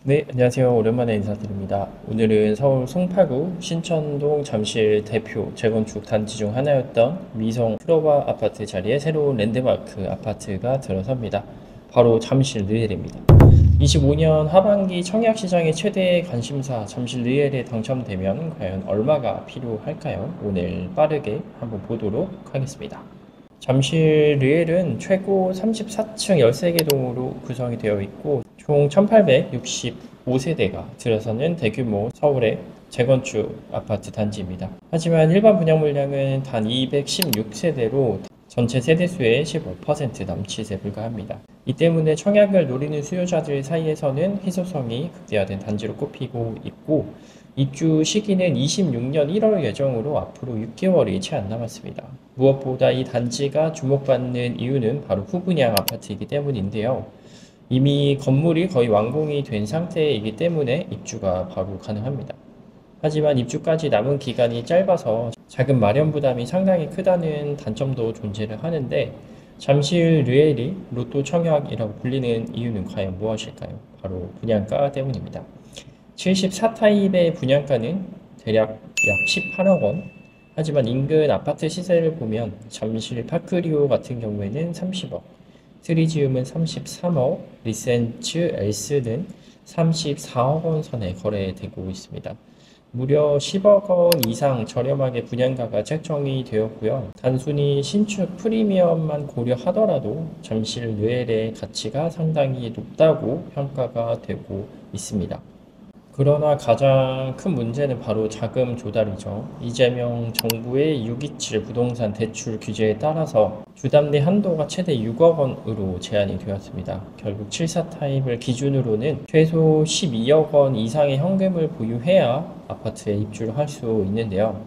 네, 안녕하세요. 오랜만에 인사드립니다. 오늘은 서울 송파구 신천동 잠실 대표 재건축 단지 중 하나였던 미성 프로바 아파트 자리에 새로운 랜드마크 아파트가 들어섭니다. 바로 잠실 르엘입니다. 25년 하반기 청약시장의 최대 관심사 잠실 르엘에 당첨되면 과연 얼마가 필요할까요? 오늘 빠르게 한번 보도록 하겠습니다. 잠실 르엘은 최고 34층 13개 동으로 구성이 되어 있고 총 1865세대가 들어서는 대규모 서울의 재건축 아파트 단지입니다. 하지만 일반 분양 물량은 단 216세대로 전체 세대수의 15% 남짓에 불과합니다. 이 때문에 청약을 노리는 수요자들 사이에서는 희소성이 극대화된 단지로 꼽히고 있고 입주 시기는 26년 1월 예정으로 앞으로 6개월이 채 안 남았습니다. 무엇보다 이 단지가 주목받는 이유는 바로 후분양 아파트이기 때문인데요. 이미 건물이 거의 완공이 된 상태이기 때문에 입주가 바로 가능합니다. 하지만 입주까지 남은 기간이 짧아서 자금 마련 부담이 상당히 크다는 단점도 존재를 하는데 잠실 르엘이 로또 청약이라고 불리는 이유는 과연 무엇일까요? 바로 분양가 때문입니다. 74타입의 분양가는 대략 약 18억 원. 하지만 인근 아파트 시세를 보면 잠실 파크리오 같은 경우에는 30억, 트리지움은 33억, 리센츠 엘스는 34억 원 선에 거래되고 있습니다. 무려 10억 원 이상 저렴하게 분양가가 책정이 되었고요. 단순히 신축 프리미엄만 고려하더라도 잠실 르엘의 가치가 상당히 높다고 평가가 되고 있습니다. 그러나 가장 큰 문제는 바로 자금 조달이죠. 이재명 정부의 627 부동산 대출 규제에 따라서 주담대 한도가 최대 6억 원으로 제한이 되었습니다. 결국 74 타입을 기준으로는 최소 12억 원 이상의 현금을 보유해야 아파트에 입주를 할 수 있는데요.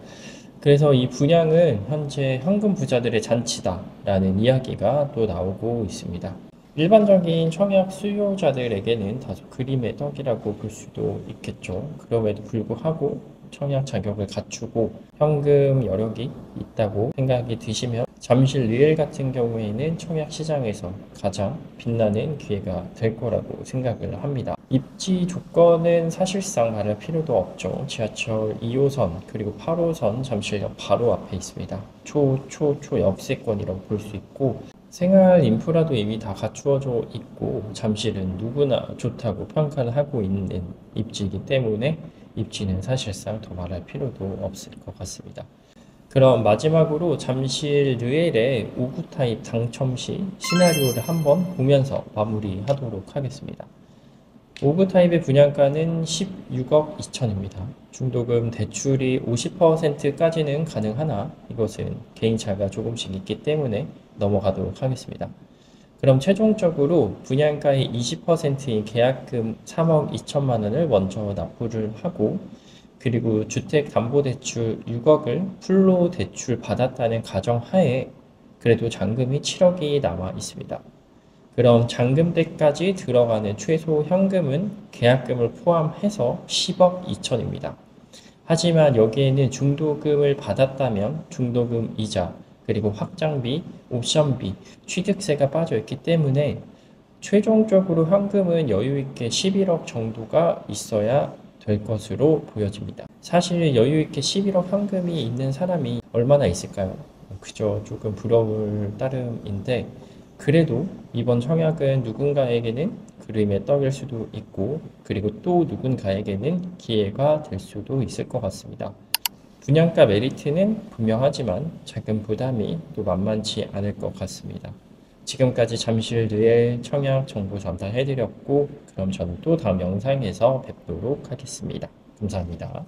그래서 이 분양은 현재 현금 부자들의 잔치다라는 이야기가 또 나오고 있습니다. 일반적인 청약 수요자들에게는 다소 그림의 떡이라고 볼 수도 있겠죠. 그럼에도 불구하고 청약 자격을 갖추고 현금 여력이 있다고 생각이 드시면 잠실 리엘 같은 경우에는 청약 시장에서 가장 빛나는 기회가 될 거라고 생각을 합니다. 입지 조건은 사실상 말할 필요도 없죠. 지하철 2호선 그리고 8호선 잠실역 바로 앞에 있습니다. 초역세권이라고 볼 수 있고 생활 인프라도 이미 다 갖추어져 있고 잠실은 누구나 좋다고 평가를 하고 있는 입지이기 때문에 입지는 사실상 더 말할 필요도 없을 것 같습니다. 그럼 마지막으로 잠실 르엘의 5구 타입 당첨 시 시나리오를 한번 보면서 마무리하도록 하겠습니다. 5구 타입의 분양가는 16억 2천입니다. 중도금 대출이 50%까지는 가능하나 이것은 개인차가 조금씩 있기 때문에 넘어가도록 하겠습니다. 그럼 최종적으로 분양가의 20%인 계약금 3억 2천만 원을 먼저 납부를 하고 그리고 주택담보대출 6억을 풀로 대출 받았다는 가정하에 그래도 잔금이 7억이 남아 있습니다. 그럼 잔금대까지 들어가는 최소 현금은 계약금을 포함해서 10억 2천입니다. 하지만 여기에는 중도금을 받았다면 중도금 이자, 그리고 확장비, 옵션비, 취득세가 빠져 있기 때문에 최종적으로 현금은 여유있게 11억 정도가 있어야 될 것으로 보여집니다. 사실 여유있게 11억 현금이 있는 사람이 얼마나 있을까요? 그저 조금 부러울 따름인데 그래도 이번 청약은 누군가에게는 그림의 떡일 수도 있고 그리고 또 누군가에게는 기회가 될 수도 있을 것 같습니다. 분양가 메리트는 분명하지만 자금 부담이 또 만만치 않을 것 같습니다. 지금까지 잠실 르엘 청약 정보 전달해드렸고 그럼 저는 또 다음 영상에서 뵙도록 하겠습니다. 감사합니다.